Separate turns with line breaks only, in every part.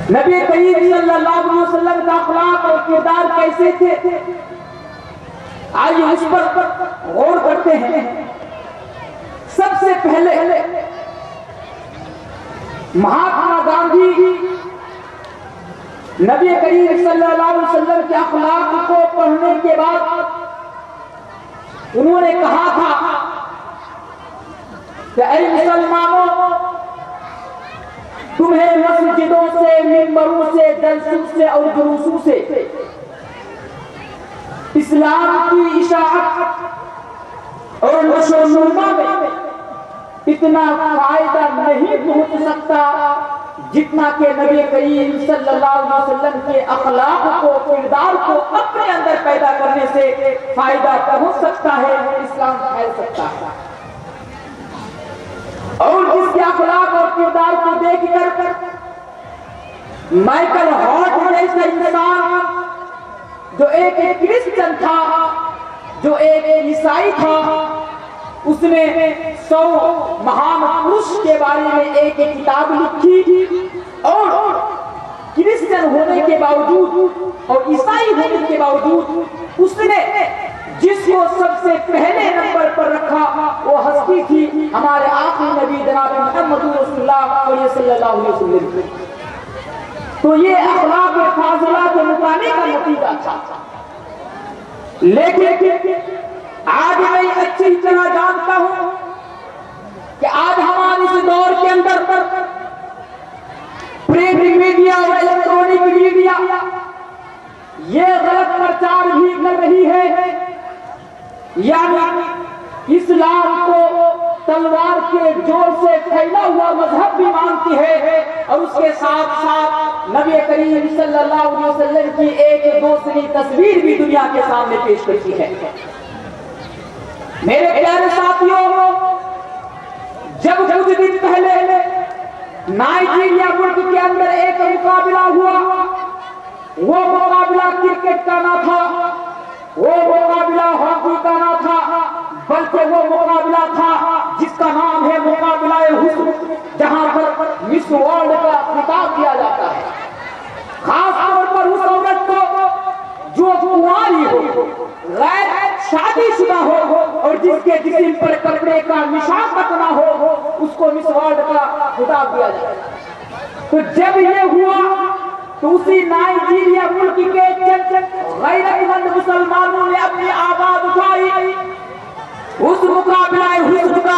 نبی کریم صلی اللہ علیہ وسلم کا اخلاق اور کردار کیسے تھے، آئیے اس پر غور کرتے ہیں۔ سب سے پہلے مہاتما گاندھی نبی کریم صلی اللہ علیہ وسلم کے اخلاق کو پڑھنے کے بعد انہوں نے کہا تھا کہ اے مسلمانوں، تمہیں مسجدوں سے، منبروں سے، جلسوں سے اور جلوسوں سے اسلام کی اشاعت اور نشر و نما میں اتنا فائدہ نہیں پہنچ سکتا جتنا کہ نبی کریم صلی اللہ علیہ وسلم کے اخلاق کو، کردار کو اپنے اندر پیدا کرنے سے فائدہ پہنچ سکتا ہے، اسلام پھیل سکتا ہے۔ اور جس کے اخلاق اور کردار کو دیکھ کر مائیکل ہارٹ جیسا انسان، جو ایک کرسچن تھا، جو ایک عیسائی تھا، اس نے 100 مہان پروش کے بارے میں ایک کتاب لکھی، اور کرسچن ہونے کے باوجود اور عیسائی ہونے کے باوجود اس نے جس کو سب سے پہلے نمبر پر رکھا وہ ہستی تھی ہمارے آخری نبی جناب محمد رسول اللہ صلی اللہ علیہ وسلم۔ تو یہ اخلاق فاضلہ کے مطالعے کا نتیجہ تھا۔ لیکن آج میں اچھی طرح جانتا ہوں کہ آج ہمارے اس دور کے اندر پرنٹ میڈیا اور الیکٹرانک میڈیا یہ غلط پرچار بھی کر رہی ہے، یعنی اسلام کو تلوار کے زور سے پھیلا ہوا مذہب بھی مانتی ہے، اور اس کے ساتھ ساتھ نبی کریم صلی اللہ علیہ وسلم کی ایک دوسری تصویر بھی دنیا کے سامنے پیش کرتی ہے۔ میرے پیارے ساتھیوں، جب کچھ دن پہلے نائجیریا ملک کے اندر ایک مقابلہ ہوا، وہ مقابلہ کرکٹ کا نہ تھا، وہ مقابلہ ہاکی کا نہ تھا، بلکہ وہ مقابلہ تھا جس کا نام ہے مقابلہ حسن، جہاں پر مس ورلڈ کا خطاب دیا جاتا ہے۔ خاص طور پر اس عورت کو جو کنواری ہو، غیر شادی شدہ ہو، اور جس کے جسم پر کپڑے کا نشان تک نہ ہو، اس کو مس ورلڈ کا خطاب دیا جاتا ہے۔ تو جب یہ ہوا تو اسی نائجیریا ملک کے غیرت مند مسلمانوں نے اپنی آواز اٹھائی، اس مقابلہ حسن کا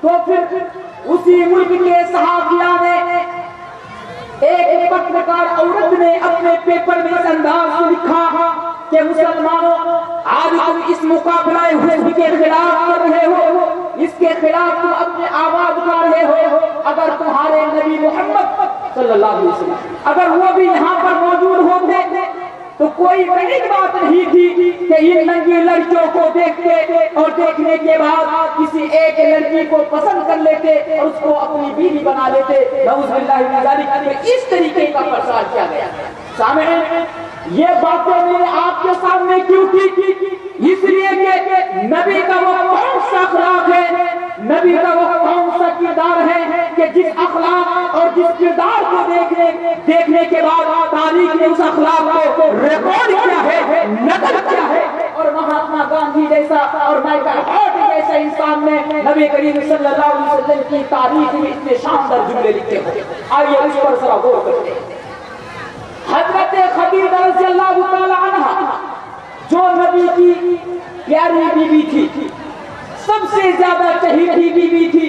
تو پھر اسی ملک کے صحافیہ نے، ایک پترکار عورت نے اپنے پیپر میں اس انداز سے لکھا کہ مسلمانوں، آج تم اس مقابلہ حسن کے خلاف کر رہے ہو، اس کے خلاف تم اپنے آواز اٹھا رہے ہو، اگر تمہارے نبی محمد صلی اللہ علیہ وسلم اگر وہ بھی یہاں پر موجود ہوتے تو کوئی بڑی بات نہیں تھی کہ یہ ننگی لڑکیوں کو دیکھتے اور دیکھنے کے بعد کسی ایک لڑکی کو پسند کر لیتے اور اس کو اپنی بیوی بنا لیتے۔ نعوذ باللہ من ذالک، اس طریقے کا پرچار کیا گیا۔ سامعین، یہ باتیں میں نے آپ کے سامنے کیوں کی؟ اس لیے کہ نبی کا وہ کون سا اخلاق ہے، نبی کا وہ کون سا کردار ہے کہ جس اخلاق اور جس کردار کو دیکھنے کے بعد تاریخ نے اس اخلاق کو ریکارڈ کیا ہے، نقل کیا ہے، اور مہاتما گاندھی جیسا اور مائیکل ہارٹ جیسا انسان نے نبی کریم صلی اللہ علیہ وسلم کی تاریخ میں اتنے شاندار جملے لکھے ہیں۔ آئیے اس پر ذرا غور کرتے ہیں۔ حضرت خدیجہ رضی اللہ تعالی عنہ جو نبی کی پیاری بیوی تھی، سب سے زیادہ چہیتی بیوی تھی،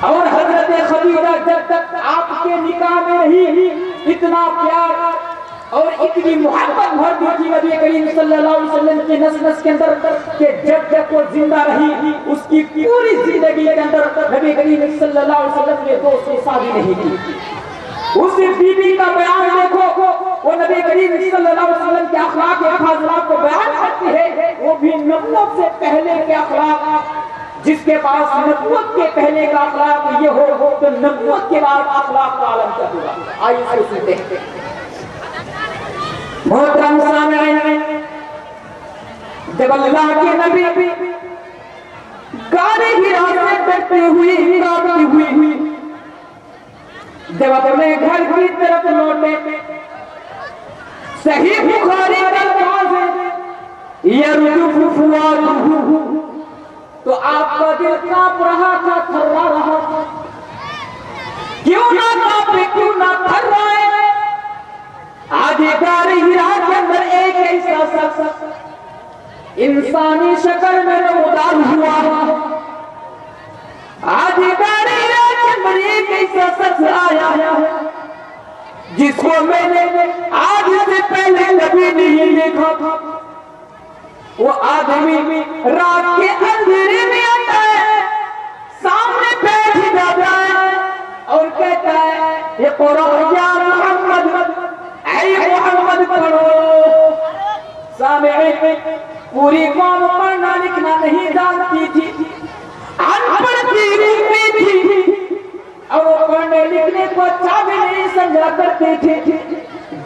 اور حضرت خدیجہ جب تک آپ کے نکاح میں رہی اتنا پیار اور اتنی محبت بھرتی تھی نبی کریم صلی اللہ علیہ وسلم کی نس کے اندر کہ جب تک وہ زندہ رہی اس کی پوری زندگی کے اندر نبی کریم صلی اللہ علیہ وسلم نے دوسری شادی نہیں کی۔ اس بیوی کا بیان دیکھو، وہ نبی کریم صلی اللہ علیہ وسلم کے اخلاق فاضلہ کو بیان کرتی ہے، وہ بھی نبوت سے پہلے کے اخلاق۔ جس کے پاس نبوت کے پہلے کا اخلاق یہ ہو تو نبوت کے بعد اخلاق کا عالم کیا ہوگا؟ آئیے سنتے ہیں۔ محترم سامعین، جب اللہ کے نبی گاڑی ہی راستے کرتے ہوئے کاپتی ہوئی جب اپنے گھر کی طرف لوٹے، صحیح بخاری کا الفاظ ہے یرجف فؤادہ، تو آپ کا دل کانپ رہا تھا، تھرا رہا تھا. کیوں نہ کانپے، کیوں نہ تھرائے؟ آج غار ہرا کے اندر ایک ایسا شخص انسانی شکل میں نمودار ہوا. آج غار ہرا کے اندر ایک ایسا شخص آیا جس کو میں نے آج سے پہلے کبھی نہیں دیکھا تھا. وہ آدمی رات کے اندھیرے میں آتا ہے، سامنے بیٹھ جاتا ہے اور کہتا ہے یہ قرآن یا محمد، اے محمد پڑھو. سامعین، پوری قوم پڑھنا لکھنا نہیں جانتی تھی، ان پڑھ تھی اور وہ پڑھنے لکھنے کو اچھا بھی نہیں سمجھا کرتے تھے.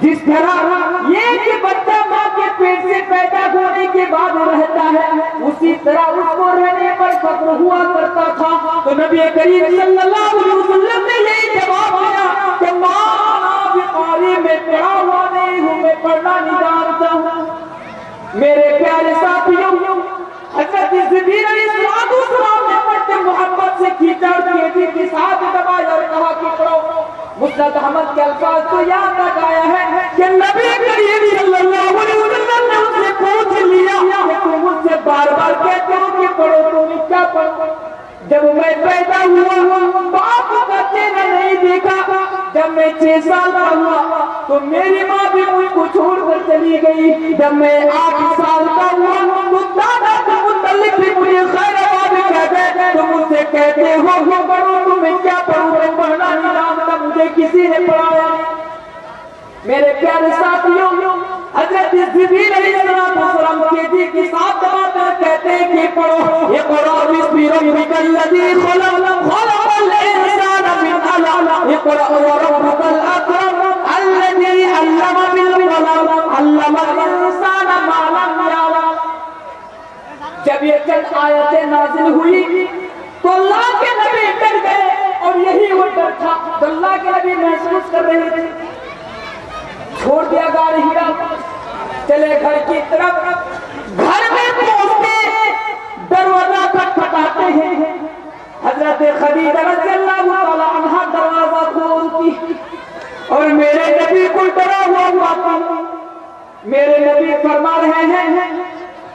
جس طرح یہ کہ بچہ ماں کے پیٹ سے پیدا ہونے کے بعد رہتا ہے، اسی طرح اس کو رہنے پر فخر ہوا کرتا تھا. تو نبی کریم صلی اللہ علیہ وسلم نے یہی جواب دیا کہ ماں بخاری میں پڑھا ہوا نہیں ہوں، میں پڑھنا نہیں جانتا ہوں. میرے پیارے ساتھیوں، حضرت جبریل علیہ السلام نے پڑھتے محبت سے کھینچا اور تیزی کے ساتھ دبایا اور کہا کہ پڑھو. مسند احمد کے الفاظ تو یاد رکھ آیا ہے کہ نبی کریم صلی اللہ علیہ وسلم نے ان سے پوچھ لیا کہ تم مجھ سے بار بار کہتے ہو کہ پڑھو، تم کیا پڑھو؟ جب میں پیدا ہوا باپ کا چہرہ نہیں دیکھا. جب میں 6 سال کا ہوا تو میری ماں بھی مجھ کو چھوڑ کر چلی گئی. جب میں 8 سال کا ہوا تو دادا کے متعلق بھی مجھے خیر آباد کہتے ہیں. تم مجھ سے کہتے ہو کہ پڑھو، تمہیں کیا پڑھوں؟ میں پڑھنا نہیں جانتا، مجھے کسی نے پڑھایا. میرے پیارے ساتھیوں، حضرت جبریل علیہ السلام تیزی کے ساتھ دباتے کہتے ہیں کہ پڑھو اقرأ باسم ربک الذی خلق، خلق الانسان من علق، اقرأ وربک الاکرم الذی علم بالقلم، علم الانسان ما لم یعلم. جب یہ چند آیتیں نازل ہوئی تو اللہ کے نبی ڈر گئے، اور یہی وہ ڈر تھا تو اللہ کے نبی محسوس کر رہے تھے. چھوڑ دیا غار ہرا، چلے گھر کی طرف. گھر میں پہنچتے دروازہ کھٹکھٹاتے ہیں. حضرت خدیجہ رضی اللہ تعالی عنہا دروازہ کھولتی اور میرے نبی کو ڈرا ہوا تھا. میرے نبی فرما رہے ہیں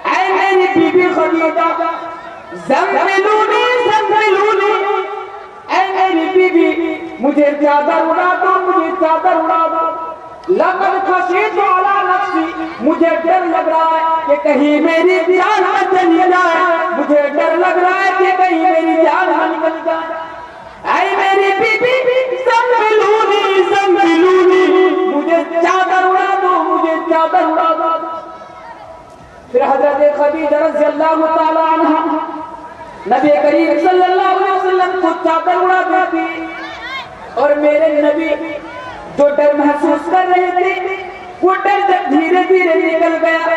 اے میری بی بی خدیجہ، زملونی زملونی، اے میری بی بی مجھے چادر اڑا دو، مجھے چادر اڑا دو. لقد خشیت علی نفسی، مجھے ڈر لگ رہا ہے کہ کہیں میری جان نہ چلی جائے، مجھے ڈر لگ رہا ہے کہ کہیں میری جان نہ نکل جائے. اے میری بی بی زملونی زملونی، مجھے چادر اڑا دو، مجھے چادر اڑا دو. پھر حضرت خدیجہ رضی اللہ تعالی عنہا نبی کریم صلی اللہ علیہ وسلم کو چادر اڑا دیتی، اور میرے نبی جو ڈر محسوس کر رہے تھے وہ ڈر جب دھیرے دھیرے نکل گیا،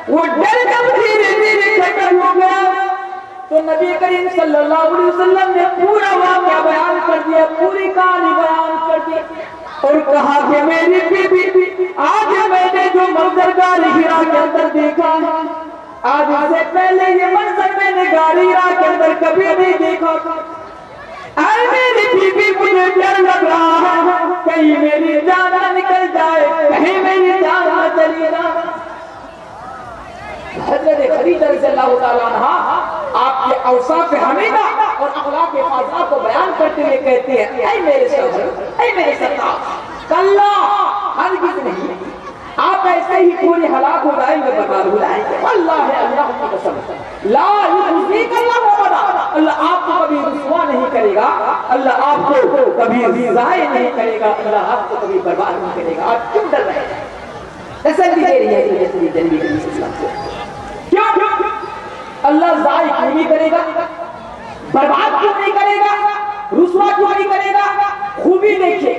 وہ ڈر جب دھیرے دھیرے ختم ہو گیا تو نبی کریم صلی اللہ علیہ وسلم نے پورا واقعہ بیان کر دیا، پوری کہانی بیان کر دی اور کہا کہ میری بی بی آج میں نے جو منظر غار ہرا کے اندر دیکھا، آج سے پہلے یہ منظر میں نے غار ہرا کے اندر کبھی نہیں دیکھا. اے میری بی بی مجھے ڈر لگ رہا ہے کہیں میری جان نہ نکل جائے، کہیں میری جان نہ چلی جائے. حضرت خدیجہ رضی اللہ تعالیٰ عنہا آپ کے اوصاف حمیدہ اور اخلاق فاضلہ کو بیان کرتے ہوئے کہتے ہیں اے میرے شوہر، اے میرے سرکار، کلا ہرگز نہیں، آپ ایسے ہی پوری ہلاک ہو جائیں گے، برباد ہو جائیں گے. اللہ ہے، اللہ کی قسم، لا یخزیک اللہ ابدا، اللہ آپ کو کبھی رسوا نہیں کرے گا، اللہ آپ کو کبھی ضائع نہیں کرے گا، اللہ آپ کو کبھی برباد نہیں کرے گا. آپ کیوں ڈر رہے ہیں؟ تسلی دے رہی ہے تسلی جنبی کے اسلام سے. کیوں اللہ ضائع کیوں نہیں کرے گا، برباد کیوں نہیں کرے گا، رسوا کیوں نہیں کرے گا؟ خوبی دیکھیے،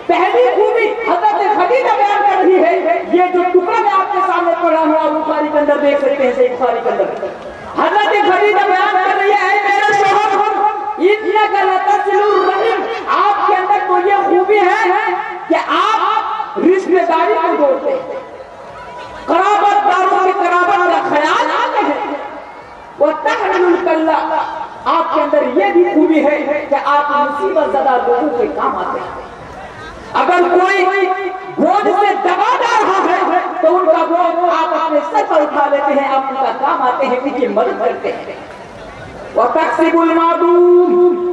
پہلی خوبی حضرت خدیجہ بیان کر رہی ہے. یہ جو ٹکڑا میں آپ کے سامنے پڑا ہوا بخاری کے اندر دیکھ سکتے ہیں، صحیح بخاری کے اندر حضرت خدیجہ بیان کر رہی ہے اے میرے شوہر، اتنا کا لتصل الرحم، آپ کے اندر تو یہ خوبی ہے خوبی ہے کہ آپ مصیبت زدہ لوگوں کے کام آتے ہیں. اگر کوئی بوجھ سے دبا جا رہا ہے تو ان کا بوجھ آپ اپنے سر پر اٹھا لیتے ہیں, آپ ان کا کام آتے ہیں, ان کی مدد کرتے ہیں. وَتَكْسِبُ الْمَعْدُومَ,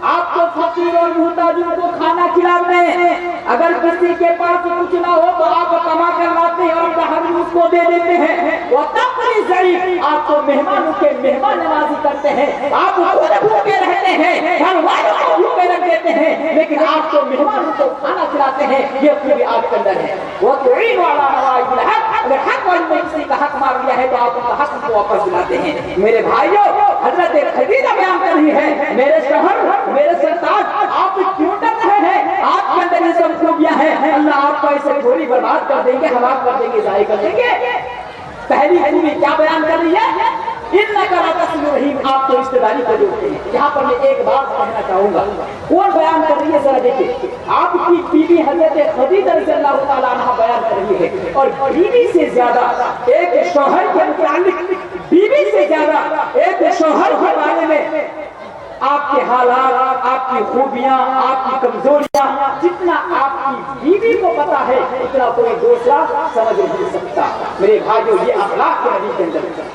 آپ کو فقیر اور محتاجوں کو کھانا کھلاتے ہیں. اگر کسی کے پاس کچھ نہ ہو تو آپ کما کر لاتے ہیں اور باہر اس کو دے دیتے ہیں. وَتَقْرِي الضَّيْفَ, آپ کو مہمانوں کے مہمان نوازی کرتے ہیں. آپ خود بھوکے رہتے ہیں, گھر والوں کو بھوکے رکھ دیتے ہیں, لیکن آپ کو مہمانوں کو کھانا کھلاتے ہیں. یہ خوبی آپ کے اندر ہے. وَتُعِينُ عَلَىٰ نَوَائِبِ الْحَقِّ, اگر حق والے نے کسی کا حق مار لیا ہے تو آپ ان کا حق کو واپس دلاتے ہیں. میرے بھائیوں, حضرت خدیجہ بیان کر رہی ہے, میرے شوہر, میرے سرتاج, آپ کیوں ڈر رہے ہیں؟ آپ کے اندر یہ سب خوبیاں ہیں. اللہ آپ کو ایسے تھوڑی برباد کر دیں گے, ہلاک کر دیں گے, ضائع کر دیں گے. پہلی خوبی کیا بیان کر رہی ہے؟ انک لا تصل الرحیم, آپ تو رشتہ داری کو جوڑتے ہیں. یہاں پر میں ایک بات کہنا چاہوں گا, کون بیان کر رہی ہے ذرا دیکھیں. آپ کی بیوی حضرت خدیجہ رضی اللہ تعالیٰ عنہا بیان کر رہی ہے. اور بیوی سے زیادہ ایک شوہر کے متعلق, بیوی سے زیادہ ایک شوہر کے بارے میں آپ کے حالات, آپ کی خوبیاں, آپ کی کمزوریاں جتنا آپ کی بیوی کو پتا ہے اتنا کوئی دوسرا سمجھ نہیں سکتا. میرے بھائیوں, یہ اخلاق کے نبی کے اندر.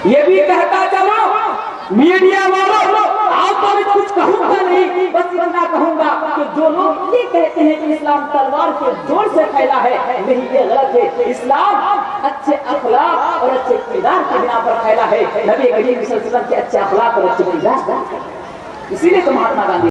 یہ بھی کہتا چلو میڈیا والوں, آپ کو بھی کچھ کہوں گا نہیں, بس اتنا کہوں گا کہ جو لوگ یہ کہتے ہیں کہ اسلام تلوار کے زور سے پھیلا ہے, نہیں, یہ غلط ہے. اسلام اچھے اخلاق اور اچھے کردار کی بنا پر پھیلا ہے. نبی کریم صلی اللہ علیہ وسلم کے اچھے اخلاق اور اچھے کردار, اسی لیے تو مہاتما گاندھی